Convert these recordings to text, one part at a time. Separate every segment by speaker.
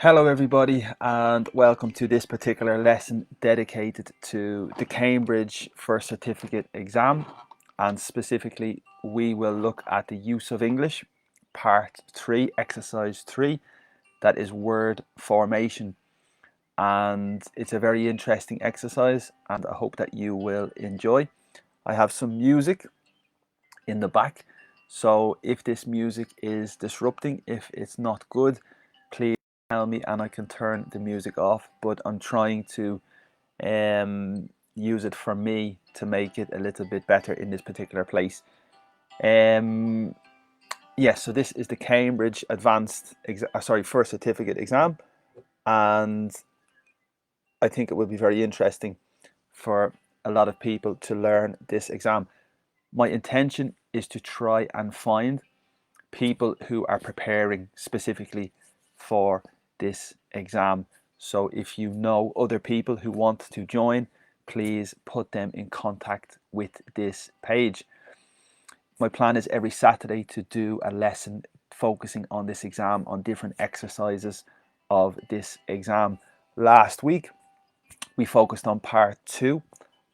Speaker 1: Hello everybody and welcome to this particular lesson dedicated to the Cambridge First Certificate exam, and specifically we will look at the use of English, part 3, exercise 3, that is word formation, and it's a very interesting exercise and I hope that you will enjoy. I have some music in the back, so if this music is disrupting, if it's not good, please tell me and I can turn the music off, but I'm trying to use it for me to make it a little bit better in this particular place. Yes, so this is the Cambridge First Certificate exam, and I think it will be very interesting for a lot of people to learn this exam. My intention is to try and find people who are preparing specifically for this exam. So if you know other people who want to join, please put them in contact with this page. My plan is every Saturday to do a lesson focusing on this exam, on different exercises of this exam. Last week we focused on part 2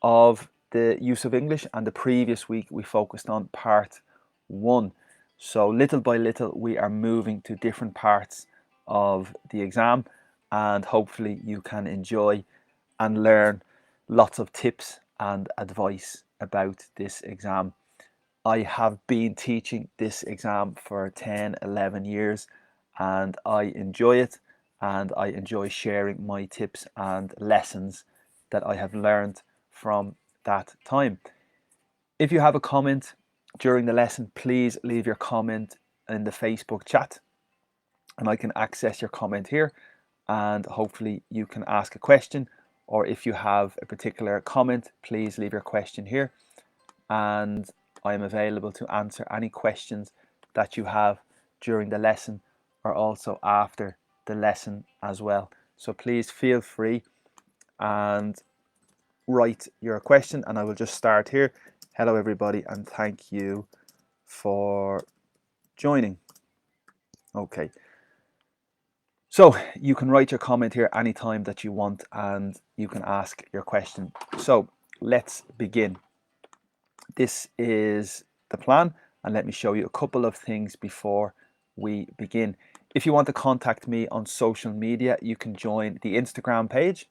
Speaker 1: of the use of English, and the previous week we focused on part 1. So little by little we are moving to different parts of the exam, and hopefully you can enjoy and learn lots of tips and advice about this exam. I have been teaching this exam for 10, 11 years and I enjoy it, and I enjoy sharing my tips and lessons that I have learned from that time. If you have a comment during the lesson, please leave your comment in the Facebook chat and I can access your comment here, and hopefully you can ask a question, or if you have a particular comment, please leave your question here and I am available to answer any questions that you have during the lesson or also after the lesson as well. So please feel free and write your question, and I will just start here. Hello everybody and thank you for joining. Okay, so you can write your comment here anytime that you want and you can ask your question. So let's begin. This is the plan, and let me show you a couple of things before we begin. If you want to contact me on social media, you can join the Instagram page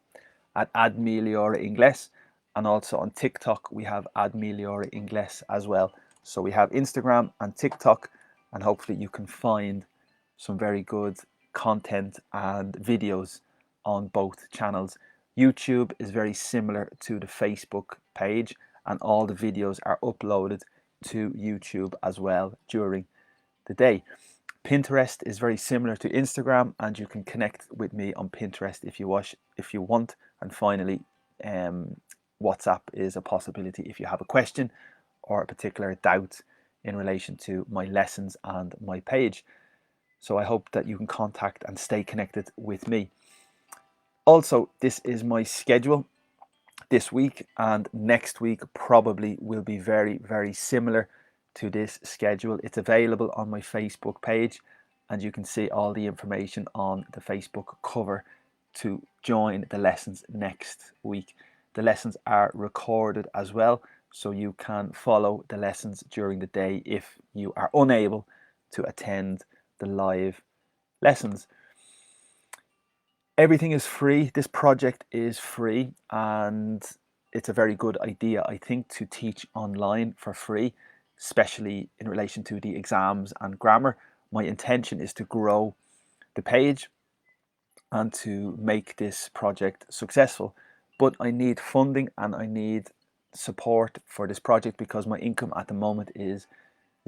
Speaker 1: at @AdMeliora and also on TikTok we have @MelioraIngles as well. So we have Instagram and TikTok, and hopefully you can find some very good content and videos on both channels. YouTube is very similar to the Facebook page, and all the videos are uploaded to YouTube as well during the day. Pinterest is very similar to Instagram, and you can connect with me on Pinterest if you want. And finally, WhatsApp is a possibility if you have a question or a particular doubt in relation to my lessons and my page. So I hope that you can contact and stay connected with me. Also, this is my schedule this week, and next week probably will be very, very similar to this schedule. It's available on my Facebook page, and you can see all the information on the Facebook cover to join the lessons next week. The lessons are recorded as well, so you can follow the lessons during the day if you are unable to attend the live lessons. Everything is free. This project is free, and it's a very good idea, I think, to teach online for free, especially in relation to the exams and grammar. My intention is to grow the page and to make this project successful, but I need funding and I need support for this project because my income at the moment is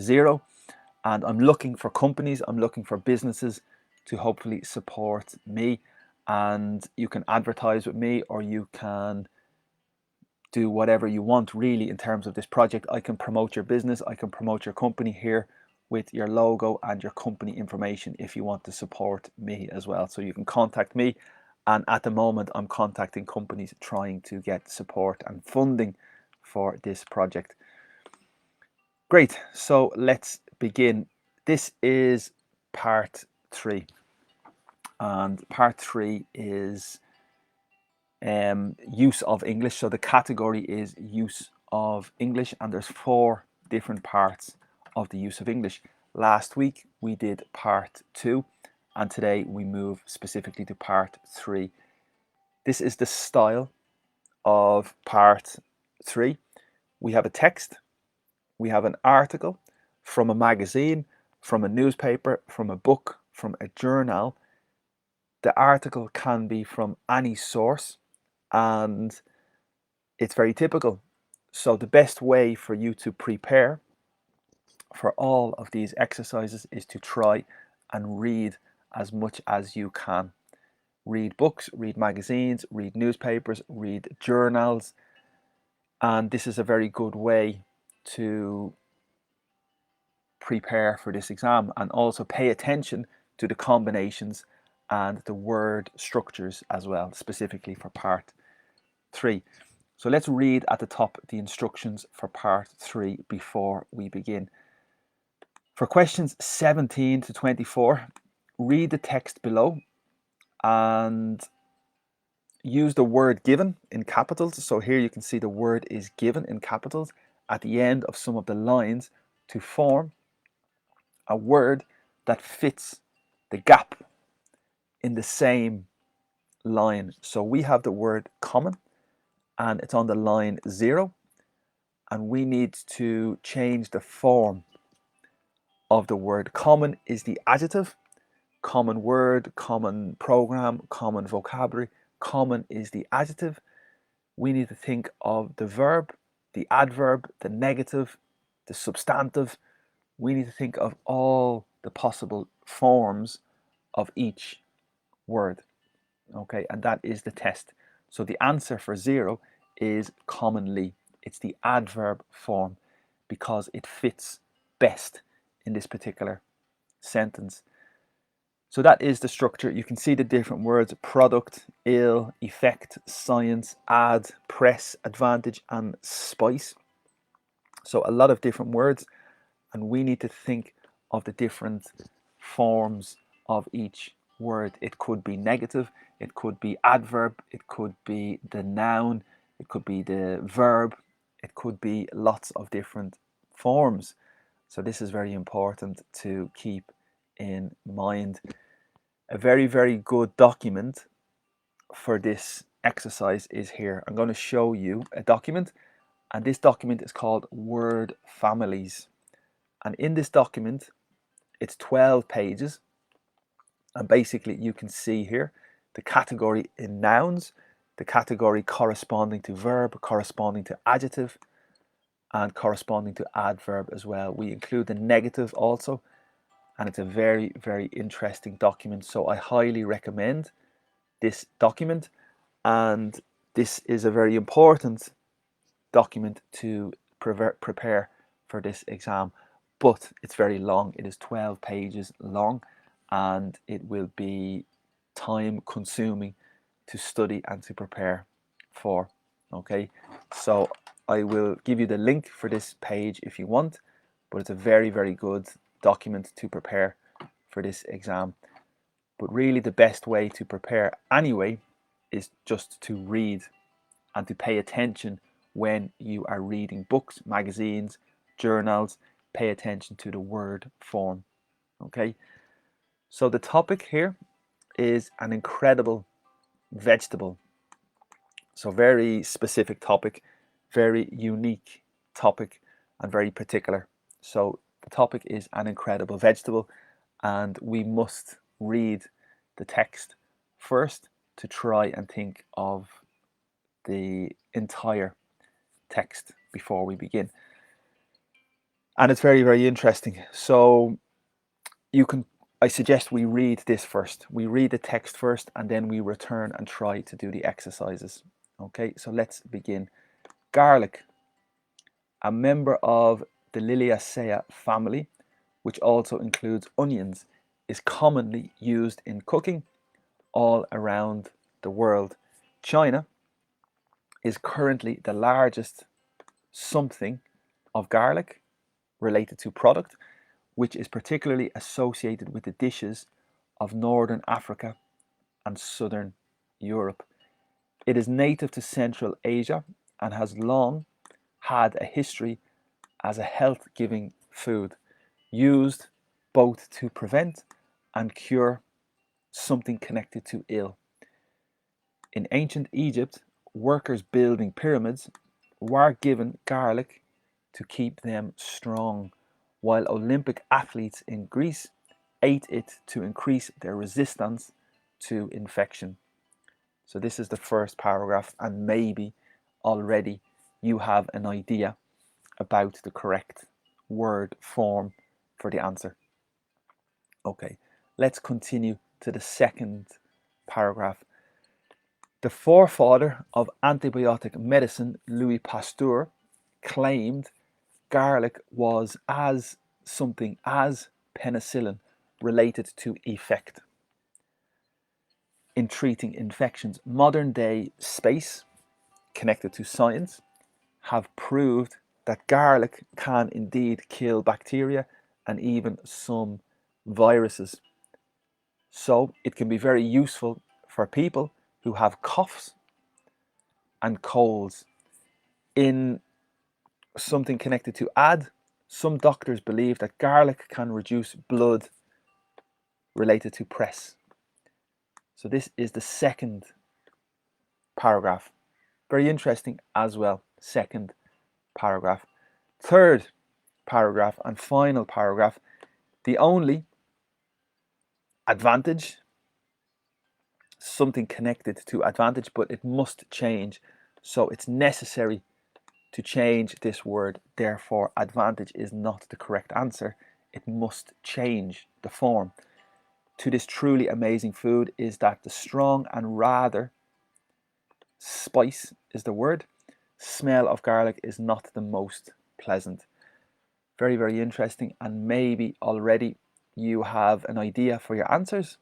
Speaker 1: zero, and I'm looking for companies, I'm looking for businesses to hopefully support me. And you can advertise with me, or you can do whatever you want really in terms of this project. I can promote your business, I can promote your company here with your logo and your company information if you want to support me as well. So you can contact me, and at the moment I'm contacting companies trying to get support and funding for this project. Great, so let's begin. This is part 3. And part 3 is use of English. So the category is use of English, and there's 4 different parts of the use of English. Last week we did part 2, and today we move specifically to part 3. This is the style of part 3. We have a text, we have an article from a magazine, from a newspaper, from a book, from a journal. The article can be from any source, and it's very typical. So the best way for you to prepare for all of these exercises is to try and read as much as you can. Read books, read magazines, read newspapers, read journals, and this is a very good way to prepare for this exam, and also pay attention to the combinations and the word structures as well, specifically for part 3. So let's read at the top the instructions for part 3 before we begin. For questions 17 to 24, read the text below and use the word given in capitals. So here you can see the word is given in capitals at the end of some of the lines to form a word that fits the gap in the same line. So we have the word common, and it's on the line 0, and we need to change the form of the word. Common is the adjective, common word, common program, common vocabulary. Common is the adjective. We need to think of the verb, the adverb, the negative, the substantive. We need to think of all the possible forms of each word. Okay, and that is the test. So the answer for 0 is commonly. It's the adverb form because it fits best in this particular sentence. So that is the structure. You can see the different words: product, ill, effect, science, add, press, advantage, and spice. So a lot of different words, and we need to think of the different forms of each word. It could be negative, it could be adverb, it could be the noun, it could be the verb, it could be lots of different forms. So this is very important to keep in mind. A very, very good document for this exercise is here. I'm going to show you a document, and this document is called Word Families. And in this document, it's 12 pages, and basically you can see here the category in nouns, the category corresponding to verb, corresponding to adjective, and corresponding to adverb as well. We include the negative also, and it's a very, very interesting document. So I highly recommend this document, and this is a very important document to prepare for this exam. But it's very long. It is 12 pages long, and it will be time consuming to study and to prepare for. Okay, so I will give you the link for this page if you want, but it's a very, very good document to prepare for this exam. But really the best way to prepare anyway is just to read and to pay attention when you are reading books, magazines, journals. Pay attention to the word form. Okay, so the topic here is an incredible vegetable. So very specific topic, very unique topic, and very particular. So the topic is an incredible vegetable, and we must read the text first to try and think of the entire text before we begin. And it's very, very interesting. So I suggest we read this first. We read the text first, and then we return and try to do the exercises. Okay, so let's begin. Garlic, a member of the Liliaceae family, which also includes onions, is commonly used in cooking all around the world. China is currently the largest something of garlic related to product, which is particularly associated with the dishes of Northern Africa and southern Europe. It is native to Central Asia and has long had a history as a health-giving food, used both to prevent and cure something connected to ill. In ancient Egypt, workers building pyramids were given garlic to keep them strong, while Olympic athletes in Greece ate it to increase their resistance to infection. So this is the first paragraph, and maybe already you have an idea about the correct word form for the answer. Okay, let's continue to the second paragraph. The forefather of antibiotic medicine, Louis Pasteur, claimed garlic was as something as penicillin related to effect in treating infections. Modern day space connected to science have proved that garlic can indeed kill bacteria and even some viruses. So it can be very useful for people who have coughs and colds. In something connected to add, some doctors believe that garlic can reduce blood related to press. So this is the second paragraph. Very interesting as well. Second paragraph. Third paragraph and final paragraph. The only advantage, something connected to advantage, but it must change. So it's necessary to change this word. Therefore, advantage is not the correct answer. It must change the form. To this truly amazing food is that the strong and rather spice is the word. Smell of garlic is not the most pleasant. Very, very interesting, and maybe already you have an idea for your answers.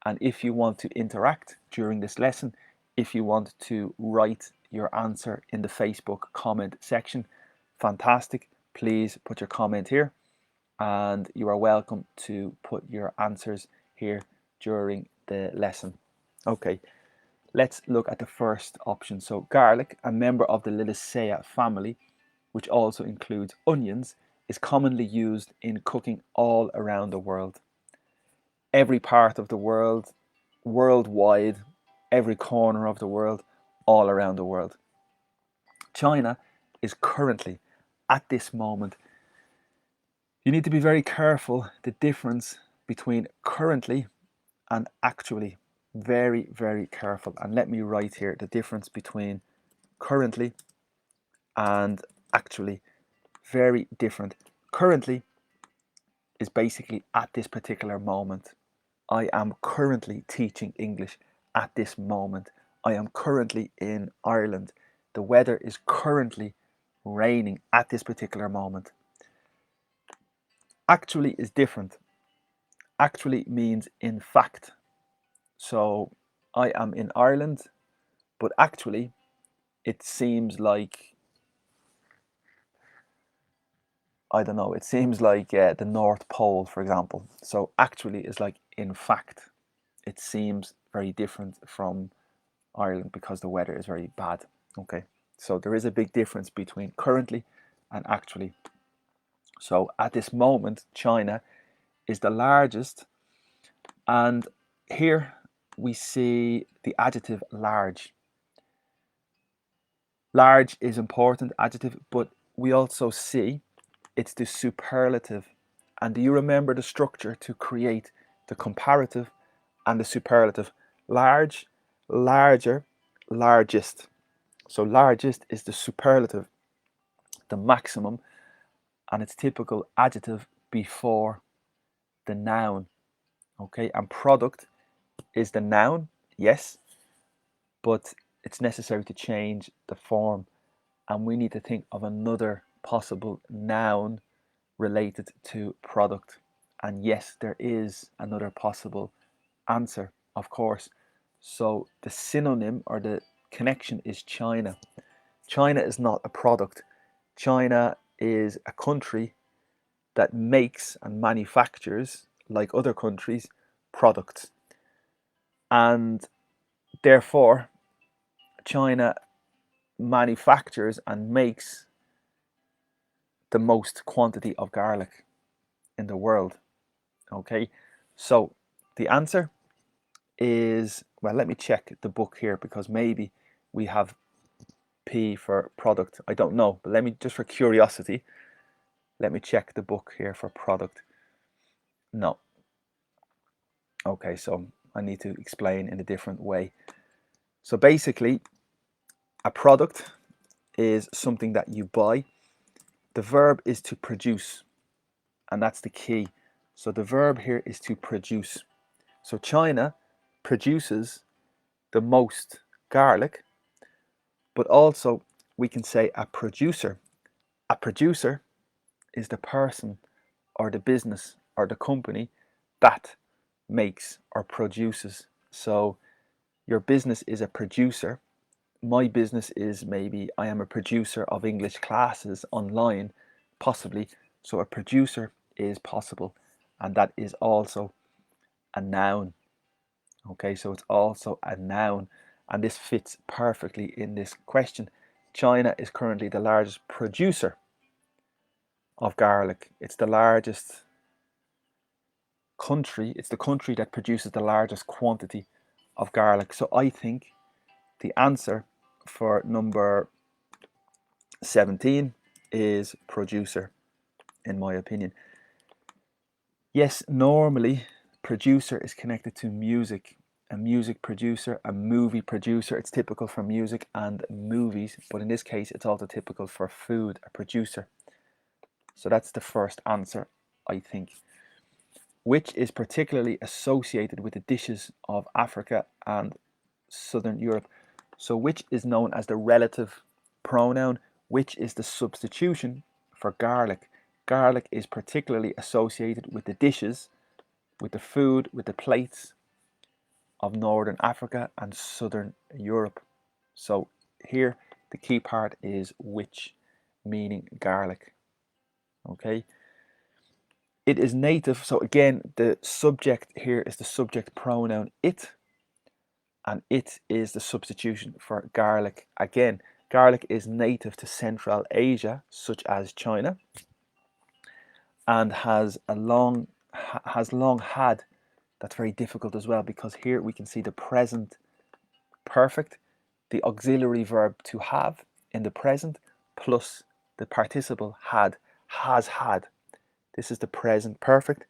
Speaker 1: And if you want to interact during this lesson, if you want to write your answer in the Facebook comment section, fantastic. Please put your comment here, and you are welcome to put your answers here during the lesson. Okay, let's look at the first option. So garlic, a member of the Liliaceae family, which also includes onions, is commonly used in cooking all around the world. Every part of the world, worldwide, every corner of the world, all around the world. China is currently, at this moment, you need to be very careful the difference between currently and actually. Very, very careful. And let me write here the difference between currently and actually. Very different. Currently is basically at this particular moment. I am currently teaching English at this moment. I am currently in Ireland. The weather is currently raining at this particular moment. Actually is different. Actually means in fact. So I am in Ireland, but actually it seems like, I don't know, it seems like the North Pole, for example. So actually is like in fact. It seems very different from Ireland because the weather is very bad. Okay, so there is a big difference between currently and actually. So at this moment, China is the largest, and here we see the adjective large. Large is important adjective, but we also see it's the superlative. And do you remember the structure to create the comparative and the superlative? Large, larger, largest. So largest is the superlative, the maximum, and its typical adjective before the noun. Okay, and product is the noun, yes, but it's necessary to change the form, and we need to think of another possible noun related to product. And yes, there is another possible answer, of course. So the synonym or the connection is China. China is not a product. China is a country that makes and manufactures, like other countries, products. and therefore China manufactures and makes the most quantity of garlic in the world. Okay, so the answer is, well, let me check the book here, because maybe we have P for product. I don't know, but let me, just for curiosity, let me check the book here for product. No. Okay, so I need to explain in a different way. So basically, a product is something that you buy. The verb is to produce, and that's the key. So the verb here is to produce. So China produces the most garlic, but also we can say a producer. A producer is the person or the business or the company that makes or produces. So your business is a producer. My business is, maybe I am a producer of English classes online, possibly. So a producer is possible, and that is also a noun. Okay, so it's also a noun, and this fits perfectly in this question. China is currently the largest producer of garlic. It's the largest country. It's the country that produces the largest quantity of garlic. So I think the answer for number 17 is producer, in my opinion. Yes, normally producer is connected to music. A music producer, a movie producer. It's typical for music and movies, but in this case it's also typical for food, a producer. So that's the first answer, I think. Which is particularly associated with the dishes of Africa and Southern Europe. So which is known as the relative pronoun, which is the substitution for garlic. Garlic is particularly associated with the dishes, with the food, with the plates of Northern Africa and Southern Europe. So here the key part is which, meaning garlic. Okay. It is native, so again the subject here is the subject pronoun it, and it is the substitution for garlic. Again, garlic is native to Central Asia, such as China, and has long had, that's very difficult as well, because here we can see the present perfect, the auxiliary verb to have in the present, plus the participle had, has had. This is the present perfect.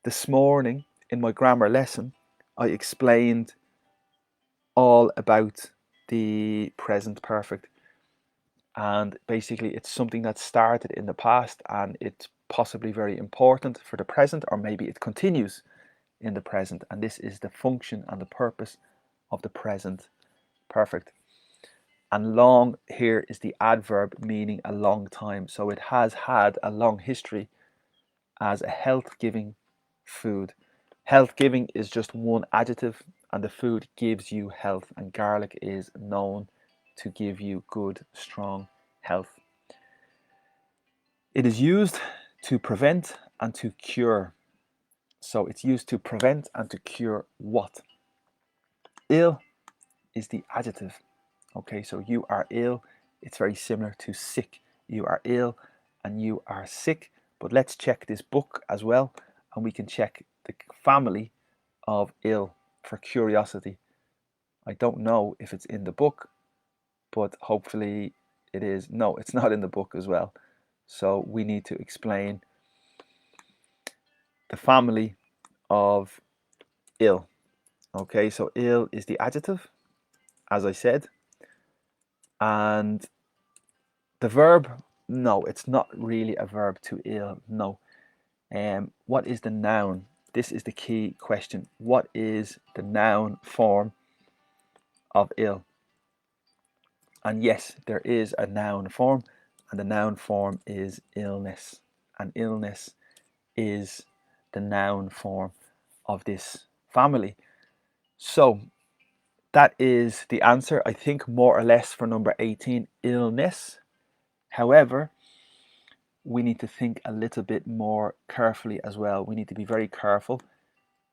Speaker 1: This morning in my grammar lesson, I explained all about the present perfect, and basically it's something that started in the past and it's possibly very important for the present, or maybe it continues in the present, and this is the function and the purpose of the present perfect. And long here is the adverb meaning a long time, so it has had a long history as a health-giving food. Health-giving is just one adjective, and the food gives you health, and garlic is known to give you good, strong health. It is used to prevent and to cure. So it's used to prevent and to cure what? Ill is the adjective. Okay, so you are ill. It's very similar to sick. You are ill and you are sick. But let's check this book as well, and we can check the family of ill for curiosity. I don't know if it's in the book, but hopefully it is. No, it's not in the book as well. So we need to explain the family of ill. Okay, so ill is the adjective, as I said. And the verb, no, it's not really a verb to ill, no. What is the noun? This is the key question. What is the noun form of ill? And yes, there is a noun form, and the noun form is illness. And illness is the noun form of this family. So that is the answer, I think, more or less, for number 18, illness. However, we need to think a little bit more carefully as well. We need to be very careful,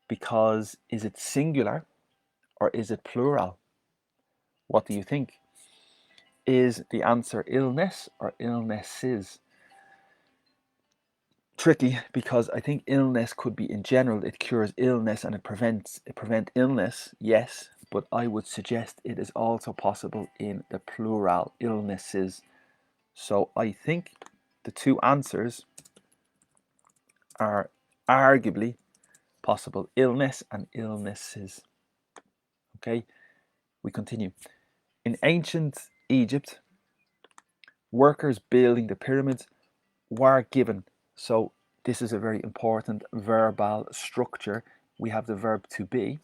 Speaker 1: because is it singular or is it plural? What do you think? Is the answer illness or illnesses? Tricky, because I think illness could be in general, it cures illness and it prevent illness, yes, but I would suggest it is also possible in the plural, illnesses. So I think the two answers are arguably possible, illness and illnesses. Okay, we continue. In ancient Egypt, workers building the pyramids were given, so this is a very important verbal structure. We have the verb to be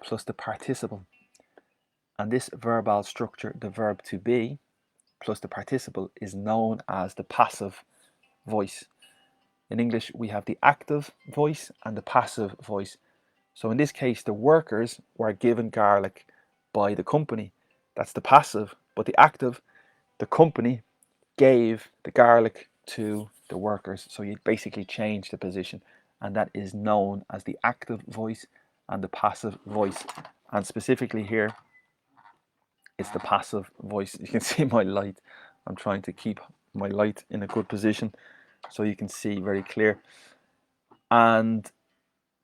Speaker 1: plus the participle, and this verbal structure, the verb to be plus the participle, is known as the passive voice. In English, we have the active voice and the passive voice. So in this case, the workers were given garlic by the company. That's the passive. But the active, the company gave the garlic to the workers. So you basically change the position. And that is known as the active voice and the passive voice. And specifically here, it's the passive voice. You can see my light. I'm trying to keep my light in a good position so you can see very clear. And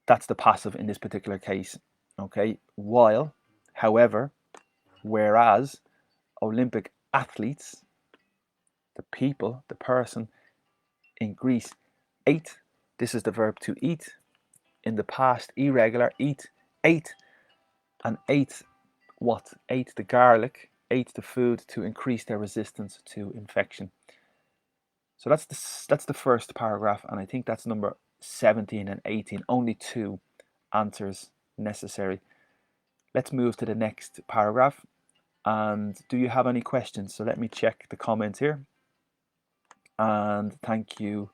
Speaker 1: that's the passive in this particular case. Okay, while, however, whereas Olympic athletes, the people, the person in Greece, ate, this is the verb to eat, in the past irregular, ate, and ate what? Ate the garlic, ate the food to increase their resistance to infection. So that's the first paragraph, and I think that's number 17 and 18, only two answers necessary. Let's move to the next paragraph. And do you have any questions? So let me check the comments here. And thank you,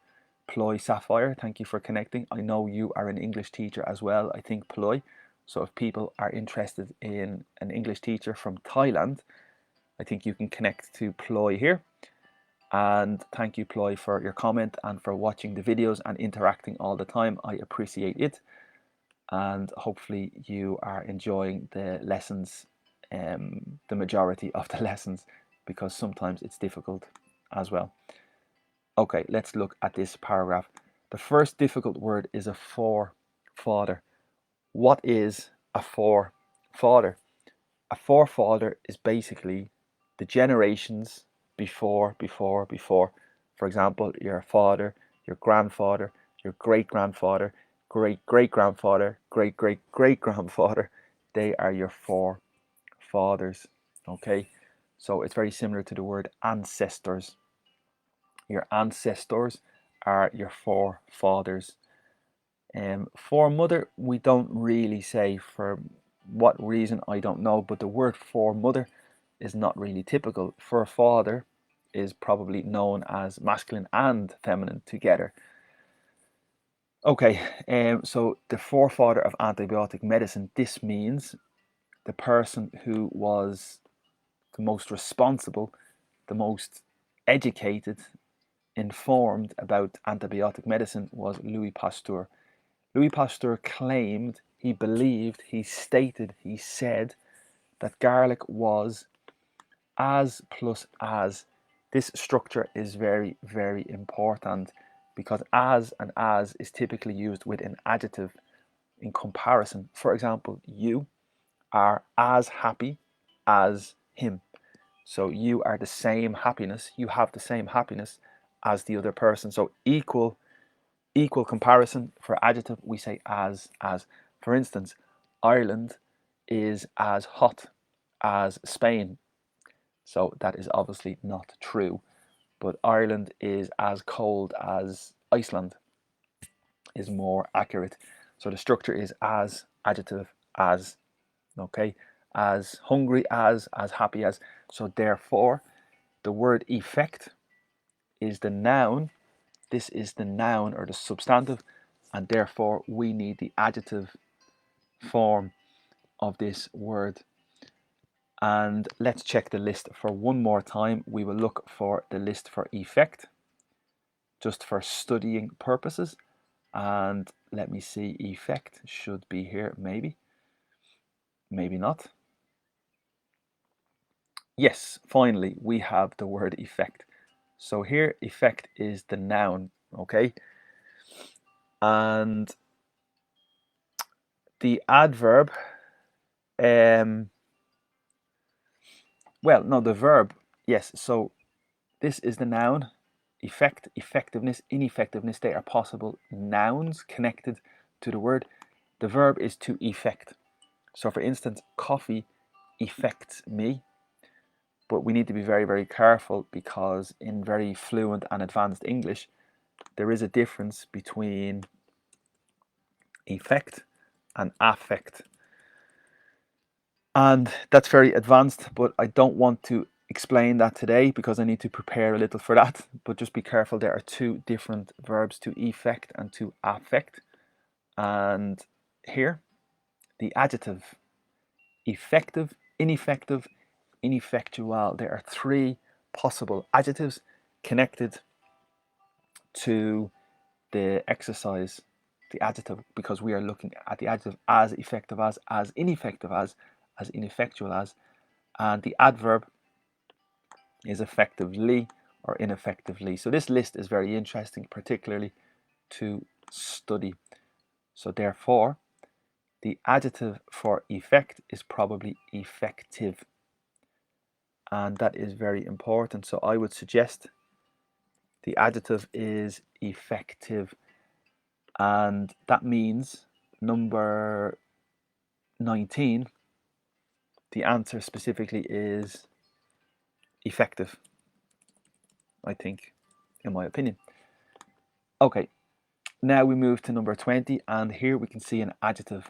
Speaker 1: Ploy Sapphire. Thank you for connecting. I know you are an English teacher as well, I think, Ploy. So if people are interested in an English teacher from Thailand, I think you can connect to Ploy here. And thank you, Ploy, for your comment and for watching the videos and interacting all the time. I appreciate it. And hopefully you are enjoying the lessons, the majority of the lessons, because sometimes it's difficult as well. Okay, let's look at this paragraph. The first difficult word is a forefather. What is a forefather? A forefather is basically the generations before. For example, your father, your grandfather, your great-grandfather, great-great-grandfather, great-great-great-grandfather. They are your forefathers, okay? So it's very similar to the word ancestors. Your ancestors are your forefathers. Foremother, we don't really say, for what reason I don't know, but the word foremother is not really typical. For father is probably known as masculine and feminine together. Okay, so the forefather of antibiotic medicine, this means the person who was the most responsible, the most educated, informed about antibiotic medicine was Louis Pasteur. Louis Pasteur claimed, he believed, he stated, he said that garlic was as plus as. This structure is very, very important because as and as is typically used with an adjective in comparison. For example, you are as happy as him. So you are the same happiness, you have the same happiness as the other person. So equal comparison. For adjective, we say as. For instance, Ireland is as hot as Spain. So that is obviously not true. But Ireland is as cold as Iceland is more accurate. So the structure is as, adjective, as. Okay, as hungry as happy as. So therefore, the word effect is the noun. This is the noun or the substantive, and therefore we need the adjective form of this word. And let's check the list for one more time. We will look for the list for effect, just for studying purposes. And let me see, effect should be here maybe. maybe not. Yes, finally, we have the word effect. So here, effect is the noun, okay? And the adverb, well, no, the verb, yes. So this is the noun, effect, effectiveness, ineffectiveness. They are possible nouns connected to the word. The verb is to effect. So for instance, coffee affects me. But we need to be very, very careful because in very fluent and advanced English, there is a difference between effect and affect. And that's very advanced, but I don't want to explain that today because I need to prepare a little for that. But just be careful, there are two different verbs, to effect and to affect. And here, the adjective, effective, ineffective, ineffectual. There are three possible adjectives connected to the exercise, the adjective, because we are looking at the adjective as effective as ineffective as ineffectual as, and the adverb is effectively or ineffectively. So this list is very interesting, particularly to study. So therefore, the adjective for effect is probably effective, and that is very important. So I would suggest the adjective is effective, and that means number 19, the answer specifically is effective, I think, in my opinion. Okay, now we move to number 20, and here we can see an adjective.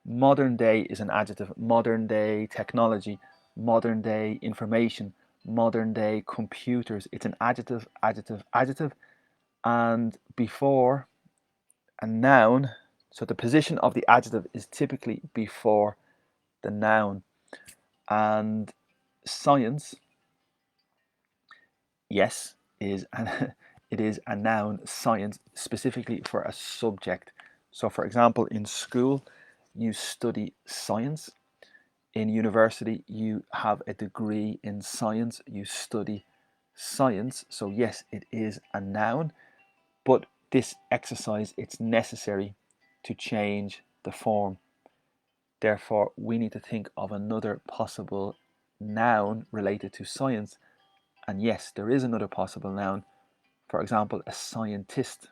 Speaker 1: Modern day is an adjective. Modern day technology, modern day information, modern day computers. It's an adjective, adjective, adjective, and before a noun. So the position of the adjective is typically before the noun. And science, yes, is an it is a noun, science, specifically for a subject. So for example, in school you study science. In university you have a degree in science, you study science. So yes, it is a noun, but this exercise, it's necessary to change the form. Therefore, we need to think of another possible noun related to science. And yes, there is another possible noun. For example, a scientist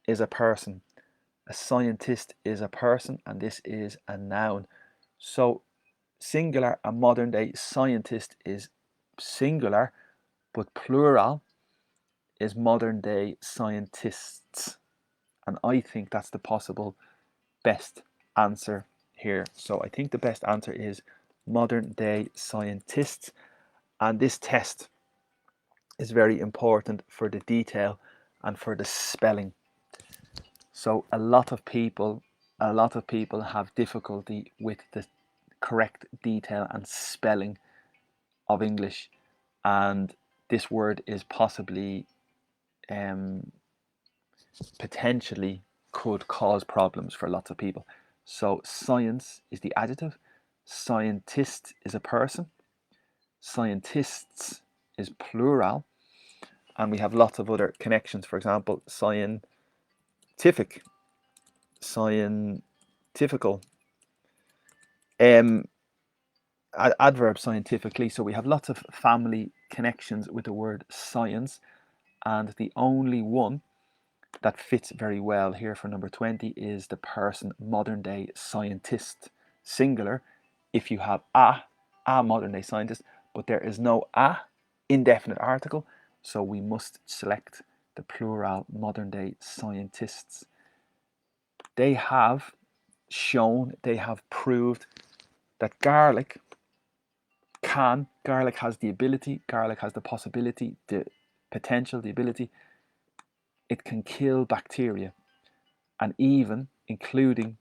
Speaker 1: is a person. A scientist is a person, and this is a noun. So singular, a modern day scientist is singular, but plural is modern day scientists. And I think that's the possible best answer here. So I think the best answer is modern day scientists. And this test is very important for the detail and for the spelling. So a lot of people have difficulty with the correct detail and spelling of English, and this word is possibly potentially could cause problems for lots of people. So science is the adjective, scientist is a person, scientists is plural, and we have lots of other connections. For example, scientific, scientifical, adverb scientifically. So we have lots of family connections with the word science, and the only one that fits very well here for number 20 is the person, modern day scientist, singular. If you have a modern day scientist, but there is no a indefinite article, so we must select the plural, modern day scientists. They have shown, they have proved that garlic has the ability, garlic has the possibility, the potential, the ability, it can kill bacteria, and even including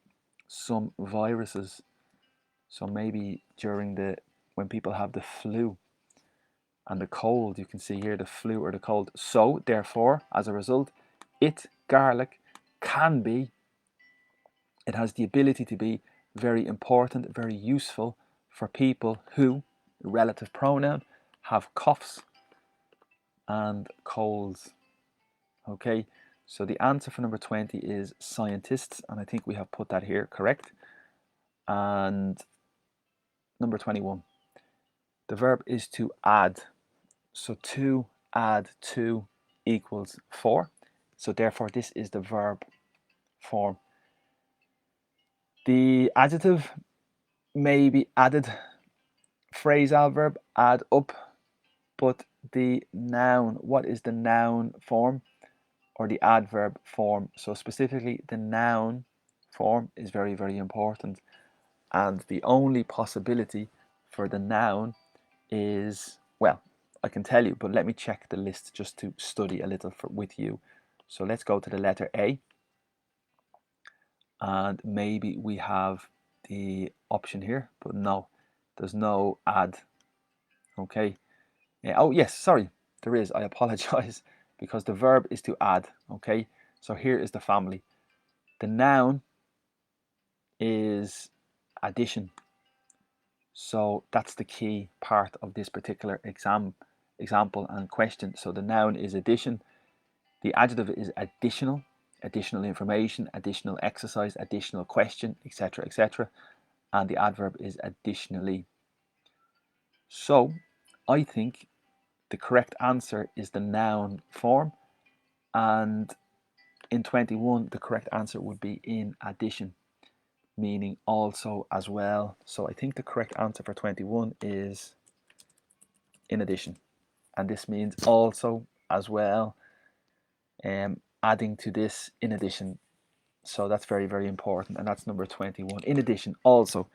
Speaker 1: some viruses. So maybe when people have the flu and the cold, you can see here the flu or the cold. So therefore, as a result, garlic, it has the ability to be very important, very useful for people who, relative pronoun, have coughs and colds. Okay, so the answer for number 20 is scientists, and I think we have put that here correct. And number 21, the verb is to add. So to add 2 equals 4. So therefore this is the verb form. The adjective may be added, phrasal verb, add up, but the noun, what is the noun form or the adverb form? So specifically the noun form is very, very important. And the only possibility for the noun is, well, I can tell you, but let me check the list just to study a little with you. So let's go to the letter A, and maybe we have the option here, but no, there's no add. Okay. Oh yes, sorry, there is. I apologize because the verb is to add. Okay. So here is the family. The noun is addition. So that's the key part of this particular example and question. So the noun is addition. The adjective is additional, additional information, additional exercise, additional question, etc., etc. And the adverb is additionally. So I think the correct answer is the noun form, and in 21 the correct answer would be in addition, meaning also, as well. So I think the correct answer for 21 is in addition, and this means also, as well, adding to this, in addition. So that's very, very important, and that's number 21. In addition, also.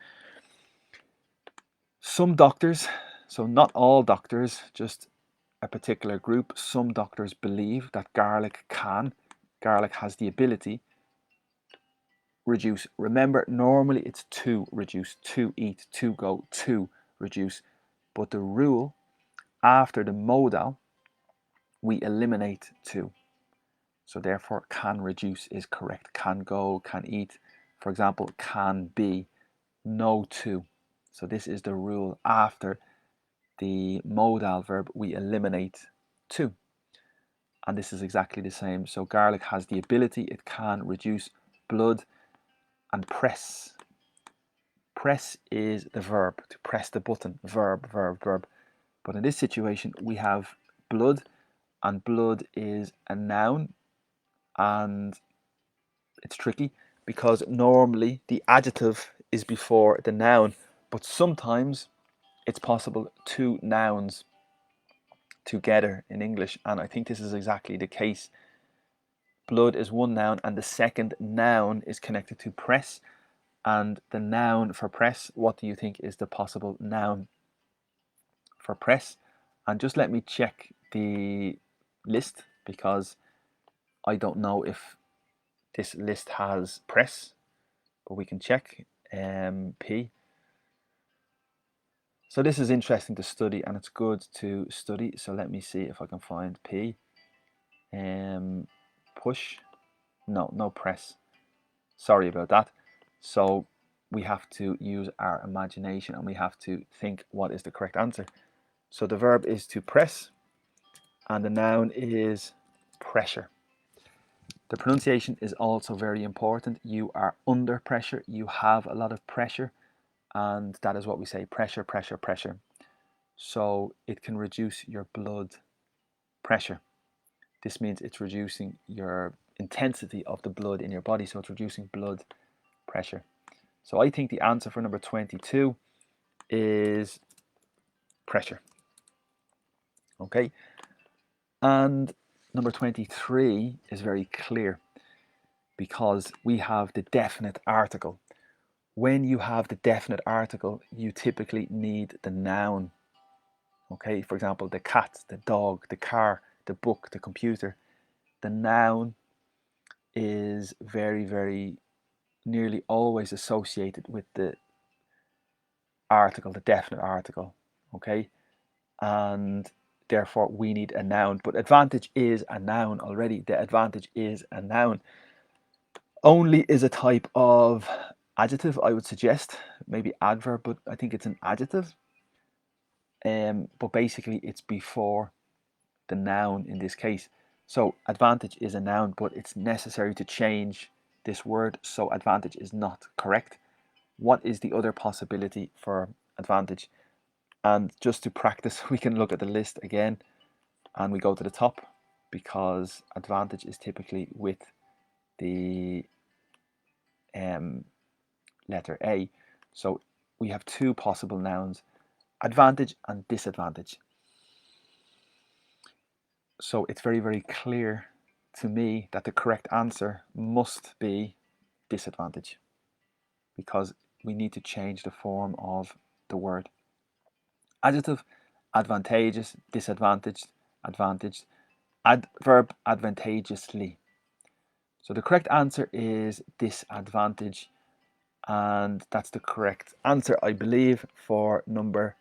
Speaker 1: Some doctors, so not all doctors, just a particular group, some doctors believe that garlic has the ability reduce. Remember, normally it's to reduce, to eat, to go, to reduce. But the rule after the modal, we eliminate to. So therefore, can reduce is correct. Can go, can eat. For example, can be, no to. So this is the rule after the modal verb, we eliminate to. And this is exactly the same. So garlic has the ability, it can reduce blood. And press. Press is the verb, to press the button, verb, verb, verb. But in this situation, we have blood, and blood is a noun, and it's tricky because normally the adjective is before the noun, but sometimes it's possible two nouns together in English, and I think this is exactly the case. Blood is one noun, and the second noun is connected to press. And the noun for press, what do you think is the possible noun for press? And just let me check the list, because I don't know if this list has press, but we can check. P. So this is interesting to study, and it's good to study. So let me see if I can find P. Push. No press. Sorry about that. So we have to use our imagination, and we have to think what is the correct answer. So the verb is to press, and the noun is pressure. The pronunciation is also very important. You are under pressure, you have a lot of pressure, and that is what we say, pressure, pressure, pressure. So it can reduce your blood pressure. This means it's reducing your intensity of the blood in your body, so it's reducing blood pressure. So I think the answer for number 22 is pressure. Okay, and number 23 is very clear because we have the definite article. When you have the definite article, you typically need the noun. Okay, for example, the cat, the dog, the car, the book, the computer. The noun is very, very nearly always associated with the article, the definite article. Okay, and therefore we need a noun. But advantage is a noun already. The advantage is a noun. Only is a type of Adjective, I would suggest, maybe adverb, but I think it's an adjective. But basically it's before the noun in this case. So advantage is a noun, but it's necessary to change this word, so advantage is not correct. What is the other possibility for advantage? And just to practice, we can look at the list again and we go to the top, because advantage is typically with the letter A. So we have two possible nouns, advantage and disadvantage. So it's very, very clear to me that the correct answer must be disadvantage, because we need to change the form of the word. Adjective, advantageous, disadvantaged, advantaged. Adverb, advantageously. So the correct answer is disadvantage, and that's the correct answer, I believe, for number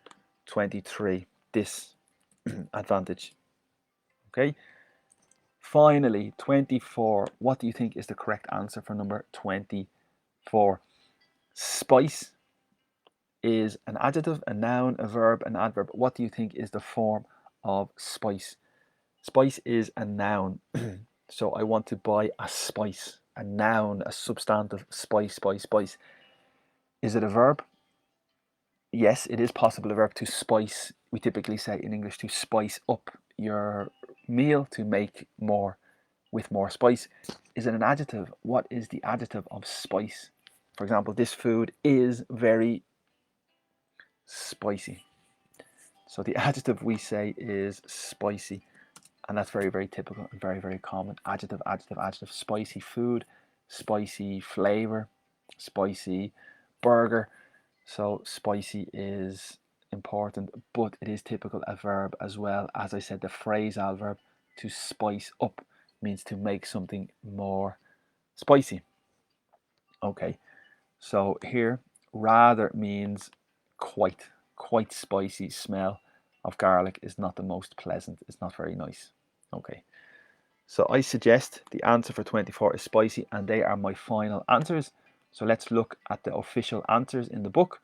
Speaker 1: 23, disadvantage. Okay. Finally, 24. What do you think is the correct answer for number 24? Spice is an adjective, a noun, a verb, an adverb. What do you think is the form of spice? Spice is a noun. So I want to buy a spice, a noun, a substantive, spice, spice, spice. Is it a verb? Yes, it is possible a verb, to spice. We typically say in English to spice up your meal, to make more with more spice. Is it an adjective? What is the adjective of spice? For example, this food is very spicy. So the adjective we say is spicy, and that's very, very typical and very, very common. Adjective, adjective, adjective. Spicy food, spicy flavor, spicy burger. So spicy is important, but it is typical a verb as well. As I said, the phrasal verb to spice up means to make something more spicy. Okay, so here rather means quite spicy smell of garlic is not the most pleasant. It's not very nice. Okay, so I suggest the answer for 24 is spicy, and they are my final answers. So let's look at the official answers in the book.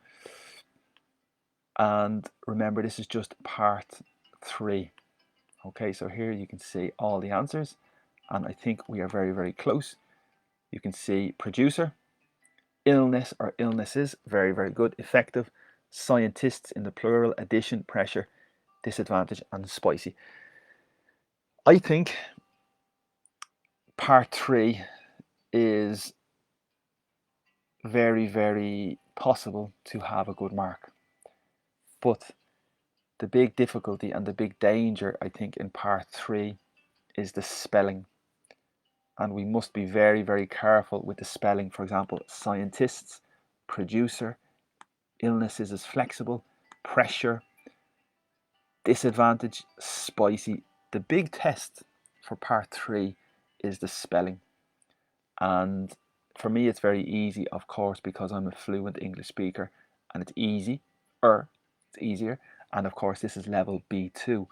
Speaker 1: And remember, this is just part 3. Okay, so here you can see all the answers, and I think we are very, very close. You can see producer, illness or illnesses, very, very good, effective, scientists in the plural, addition, pressure, disadvantage, and spicy. I think part 3 is very, very possible to have a good mark. But the big difficulty and the big danger, I think, in part 3 is the spelling. And we must be very, very careful with the spelling. For example, scientists, producer, illnesses is flexible, pressure, disadvantage, spicy. The big test for part 3 is the spelling. And for me, it's very easy, of course, because I'm a fluent English speaker, and it's easy, or it's easier. And of course, this is level B2.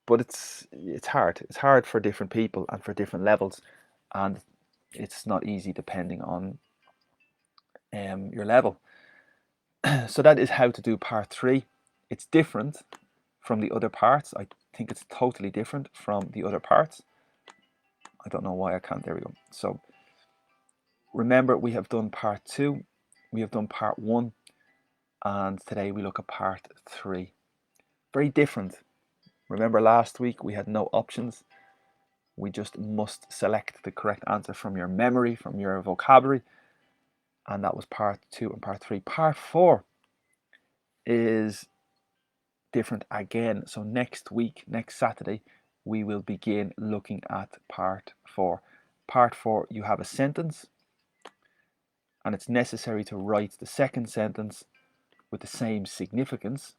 Speaker 1: But it's hard. It's hard for different people and for different levels, and it's not easy depending on your level. So that is how to do part 3. It's different from the other parts. I think it's totally different from the other parts. I don't know why I can't. There we go. So remember, we have done part 2, we have done part 1, and today we look at part 3. Very different. Remember, last week we had no options. We just must select the correct answer from your memory, from your vocabulary. And that was part 2 and part 3. Part 4 is different again. So next week, next Saturday, we will begin looking at part 4. Part 4, you have a sentence, and it's necessary to write the second sentence with the same significance,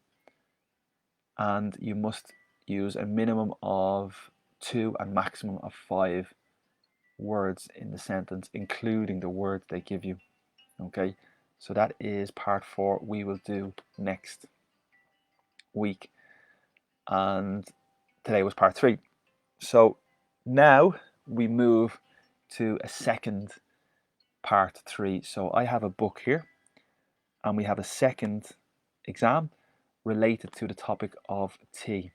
Speaker 1: and you must use a minimum of 2 and maximum of 5 words in the sentence, including the words they give you. Okay, so that is part 4. We will do next week, and today was part 3. So now we move to a second part 3. So I have a book here, and we have a second exam related to the topic of tea.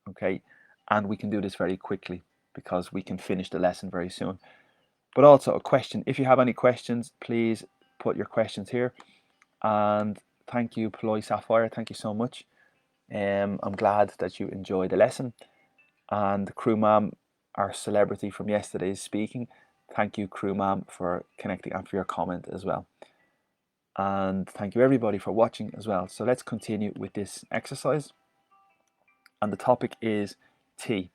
Speaker 1: Okay, and we can do this very quickly because we can finish the lesson very soon. But also a question. If you have any questions, please put your questions here. And thank you, Ploy Sapphire. Thank you so much. I'm glad that you enjoyed the lesson. And Crew Ma'am, our celebrity from yesterday, is speaking. Thank you, Crew Ma'am, for connecting and for your comment as well. And thank you everybody for watching as well. So let's continue with this exercise. And the topic is tea.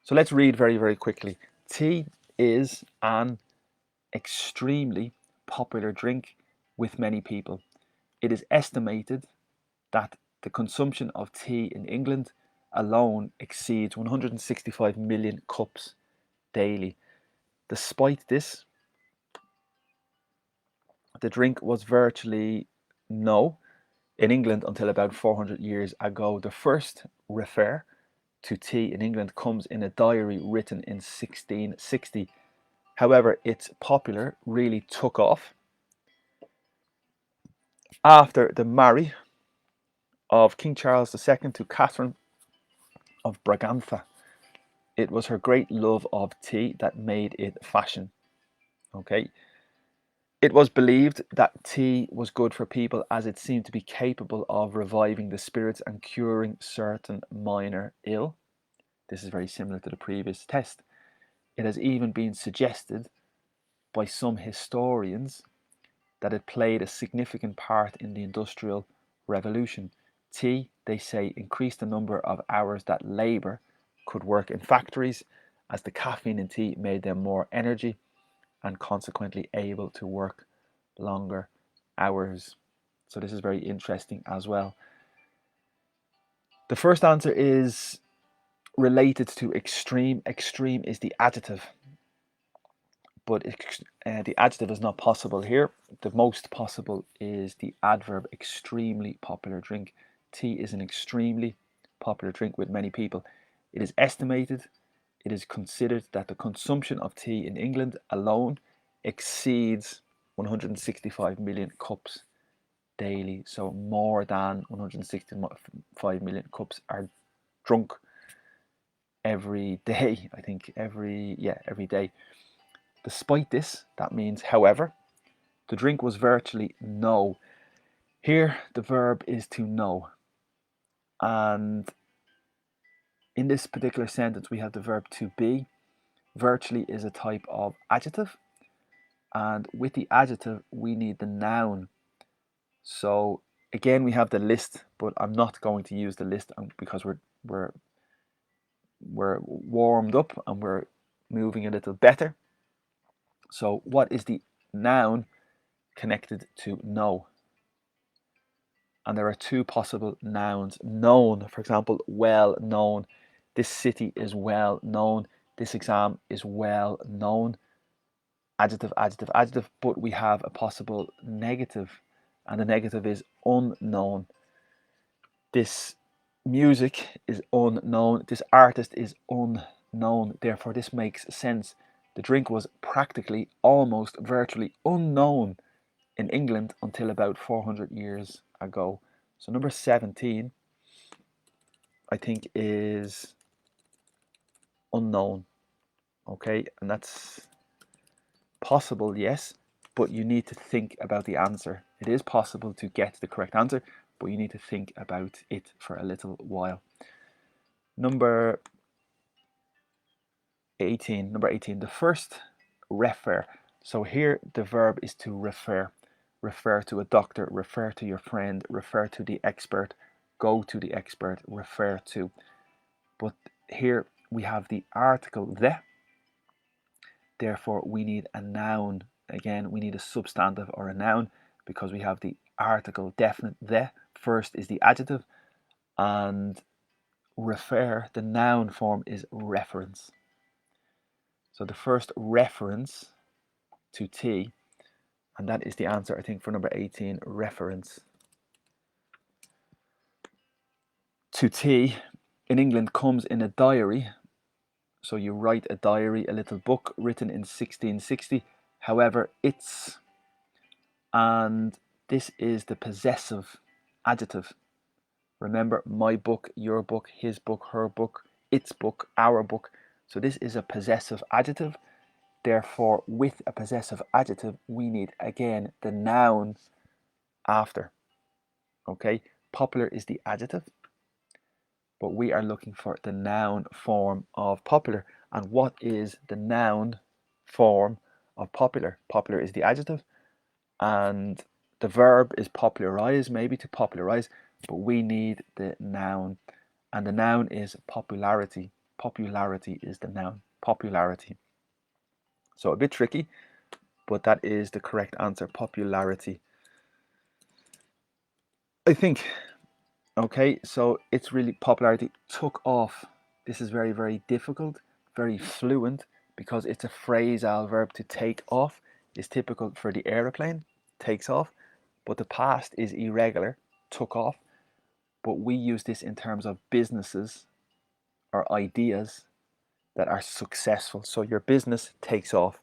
Speaker 1: So let's read very, very quickly. Tea is an extremely popular drink with many people. It is estimated that the consumption of tea in England alone exceeds 165 million cups daily. Despite this, the drink was virtually no in England until about 400 years ago. The first refer to tea in England comes in a diary written in 1660. However, its popular really took off after the marriage of King Charles II to Catherine of Braganza. It was her great love of tea that made it fashion. Okay. It was believed that tea was good for people as it seemed to be capable of reviving the spirits and curing certain minor ill. This is very similar to the previous test. It has even been suggested by some historians that it played a significant part in the Industrial Revolution. Tea, they say, increased the number of hours that labour could work in factories, as the caffeine in tea made them more energy and consequently able to work longer hours. So this is very interesting as well. The first answer is related to extreme. Extreme is the adjective, but the adjective is not possible here. The most possible is the adverb extremely popular drink. Tea is an extremely popular drink with many people. It is estimated, it is considered that the consumption of tea in England alone exceeds 165 million cups daily. So more than 165 million cups are drunk every day. I think every day. Despite this, that means, however, the drink was virtually no. Here, the verb is to know. And in this particular sentence, we have the verb to be. Virtually is a type of adjective. And with the adjective, we need the noun. So again, we have the list, but I'm not going to use the list because we're warmed up and we're moving a little better. So what is the noun connected to know? And there are two possible nouns. Known, for example, well known. This city is well known. This exam is well known. Adjective, adjective, adjective. But we have a possible negative, and the negative is unknown. This music is unknown. This artist is unknown. Therefore, this makes sense. The drink was practically, almost, virtually unknown in England until about 400 years ago. So number 17, I think, is unknown. Okay, and that's possible, yes, but you need to think about the answer. It is possible to get the correct answer, but you need to think about it for a little while. Number 18, the first refer. So here the verb is to refer. Refer to a doctor, refer to your friend, refer to the expert, go to the expert, refer to. But here we have the article the. Therefore, we need a noun. Again, we need a substantive or a noun because we have the article definite the. First is the adjective, and refer, the noun form, is reference. So the first reference to tea, and that is the answer, I think, for number 18, reference to tea in England comes in a diary. So you write a diary, a little book written in 1660. However, its, and this is the possessive adjective. Remember, my book, your book, his book, her book, its book, our book. So this is a possessive adjective. Therefore, with a possessive adjective, we need, again, the noun after. Okay, popular is the adjective, but we are looking for the noun form of popular. And what is the noun form of popular? Popular is the adjective, and the verb is popularize, maybe to popularize, but we need the noun, and the noun is popularity. Popularity is the noun, popularity. So a bit tricky, but that is the correct answer, popularity. I think, okay, so it's really popularity took off. This is very, very difficult, very fluent, because it's a phrasal verb. To take off is typical for the aeroplane, takes off, but the past is irregular, took off. But we use this in terms of businesses or ideas that are successful. So your business takes off,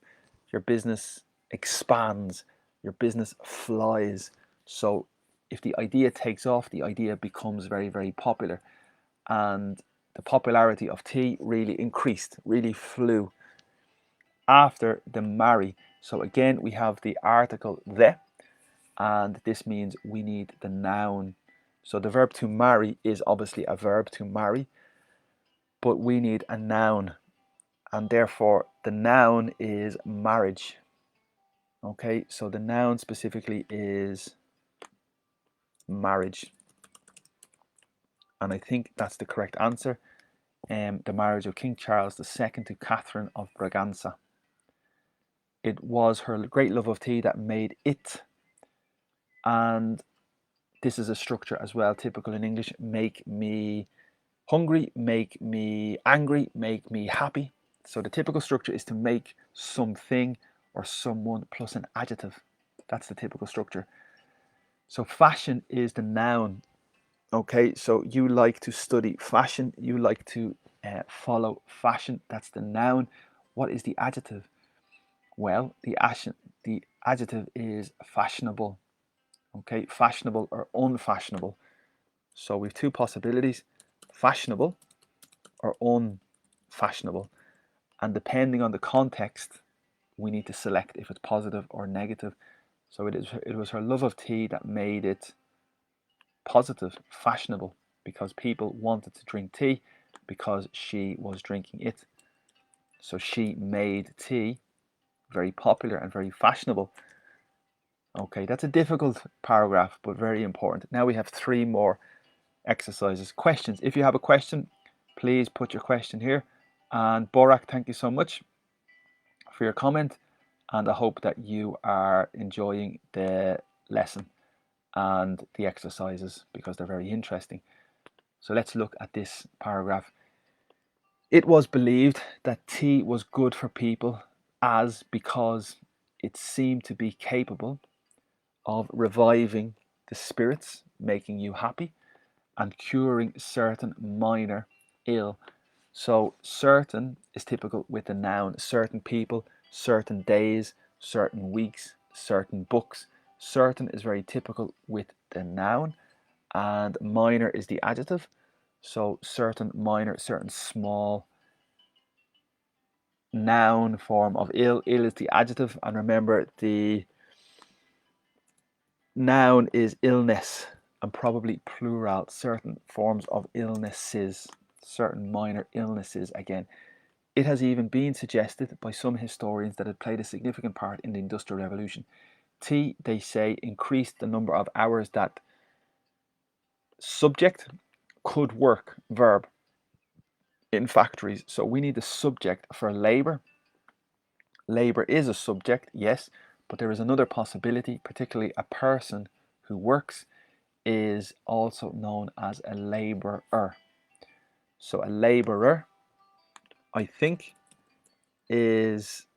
Speaker 1: your business expands, your business flies. So if the idea takes off, the idea becomes very, very popular. And the popularity of tea really increased, really flew after the marry. So again, we have the article the, and this means we need the noun. So the verb to marry is obviously a verb, to marry, but we need a noun, and therefore the noun is marriage. Okay, so the noun specifically is marriage, and I think that's the correct answer. The marriage of King Charles II to Catherine of Braganza. It was her great love of tea that made it, and this is a structure as well, typical in English: make me hungry, make me angry, make me happy. So the typical structure is to make something or someone plus an adjective. That's the typical structure. So fashion is the noun. Okay, so you like to study fashion, you like to follow fashion. That's the noun. What is the adjective? Well, the adjective is fashionable. Okay, fashionable or unfashionable. So we have two possibilities: fashionable or unfashionable. And depending on the context, we need to select if it's positive or negative. So it was her love of tea that made it positive, fashionable, because people wanted to drink tea because she was drinking it. So she made tea very popular and very fashionable. Okay, that's a difficult paragraph, but very important. Now we have three more exercises. Questions. If you have a question, please put your question here. And Borak, thank you so much for your comment. And I hope that you are enjoying the lesson and the exercises because they're very interesting. So let's look at this paragraph. It was believed that tea was good for people because it seemed to be capable of reviving the spirits, making you happy, and curing certain minor ill. So certain is typical with the noun: certain people, certain days, certain weeks, certain books. Certain is very typical with the noun, and minor is the adjective. So certain minor, certain small. Noun form of ill, ill is the adjective, and remember the noun is illness and probably plural. Certain forms of illnesses, certain minor illnesses. Again, it has even been suggested by some historians that it played a significant part in the Industrial Revolution. Tea, they say, increased the number of hours that subject could work, verb, in factories. So we need the subject for labor. Labor is a subject, yes, but there is another possibility, particularly a person who works is also known as a laborer. So a laborer, I think, is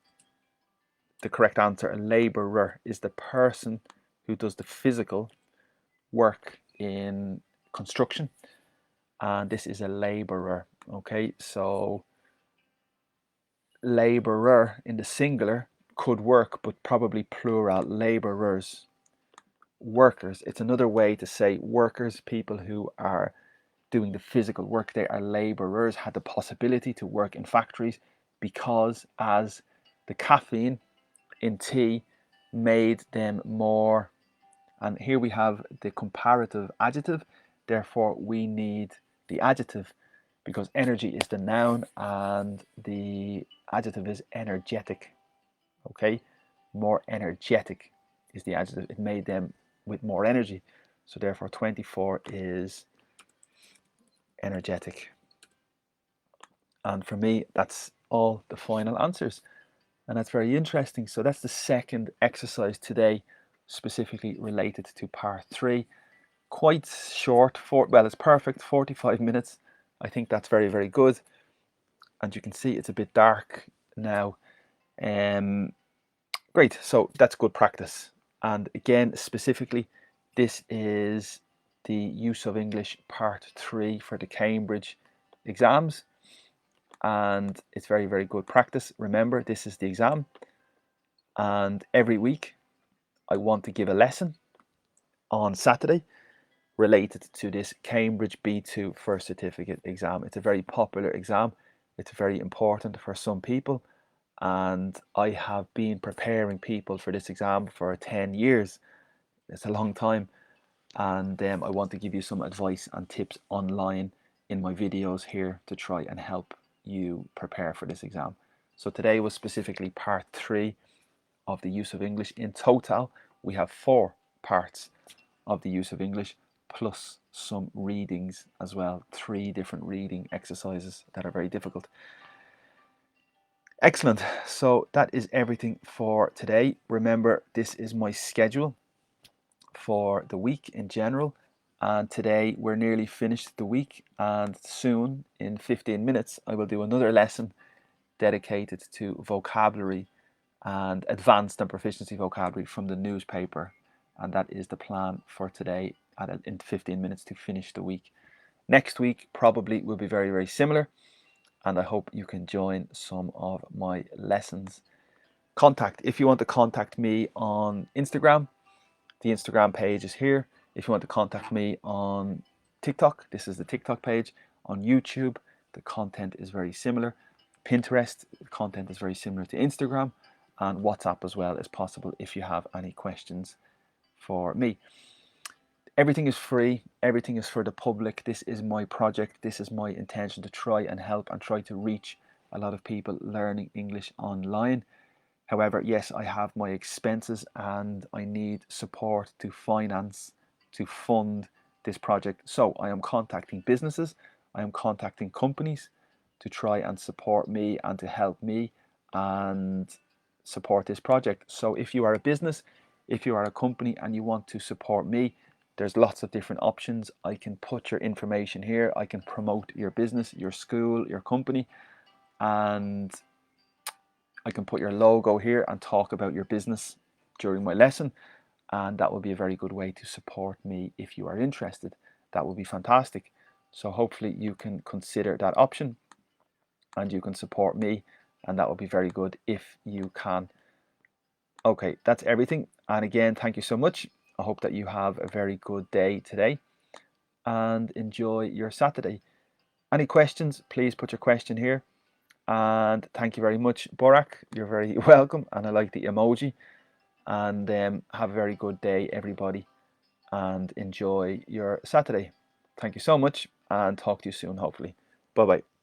Speaker 1: the correct answer. A laborer is the person who does the physical work in construction, and this is a laborer. Okay, so laborer in the singular could work, but probably plural, laborers, workers. It's another way to say workers, people who are doing the physical work. They are laborers, had the possibility to work in factories because as the caffeine in tea made them more, and here we have the comparative adjective, therefore we need the adjective because energy is the noun and the adjective is energetic. Okay, more energetic is the adjective. It made them with more energy, so therefore 24 is energetic. And for me, that's all the final answers, and that's very interesting. So that's the second exercise today, specifically related to part 3. Quite short, well, it's perfect, 45 minutes. I think that's very, very good. And you can see it's a bit dark now. Great, so that's good practice. And again, specifically, this is the use of English part 3 for the Cambridge exams. And it's very, very good practice. Remember, this is the exam. And every week, I want to give a lesson on Saturday related to this Cambridge B2 First Certificate exam. It's a very popular exam. It's very important for some people. And I have been preparing people for this exam for 10 years. It's a long time. And I want to give you some advice and tips online in my videos here to try and help you prepare for this exam. So today was specifically part 3 of the use of English. In total, we have 4 parts of the use of English, plus some readings as well. 3 different reading exercises that are very difficult. Excellent. So that is everything for today. Remember, this is my schedule for the week in general. And today we're nearly finished the week, and soon in 15 minutes I will do another lesson dedicated to vocabulary and advanced and proficiency vocabulary from the newspaper. And that is the plan for today in 15 minutes to finish the week. Next week probably will be very, very similar, and I hope you can join some of my lessons. If you want to contact me on Instagram, the Instagram page is here. If you want to contact me on TikTok, this is the TikTok page. On YouTube, the content is very similar. Pinterest, the content is very similar to Instagram, and WhatsApp as well is possible if you have any questions for me. Everything is free. Everything is for the public. This is my project. This is my intention to try and help and try to reach a lot of people learning English online. However, yes, I have my expenses and I need support to finance, to fund this project. So I am contacting businesses, I am contacting companies to try and support me and to help me and support this project. So if you are a business, if you are a company and you want to support me, there's lots of different options. I can put your information here. I can promote your business, your school, your company, and I can put your logo here and talk about your business during my lesson, and that will be a very good way to support me if you are interested. That would be fantastic. So hopefully you can consider that option and you can support me, and that would be very good if you can. Okay, that's everything. And again, thank you so much. I hope that you have a very good day today and enjoy your Saturday. Any questions, please put your question here. And thank you very much, Borak. You're very welcome. And I like the emoji. And have a very good day, everybody. And enjoy your Saturday. Thank you so much. And talk to you soon, hopefully. Bye-bye.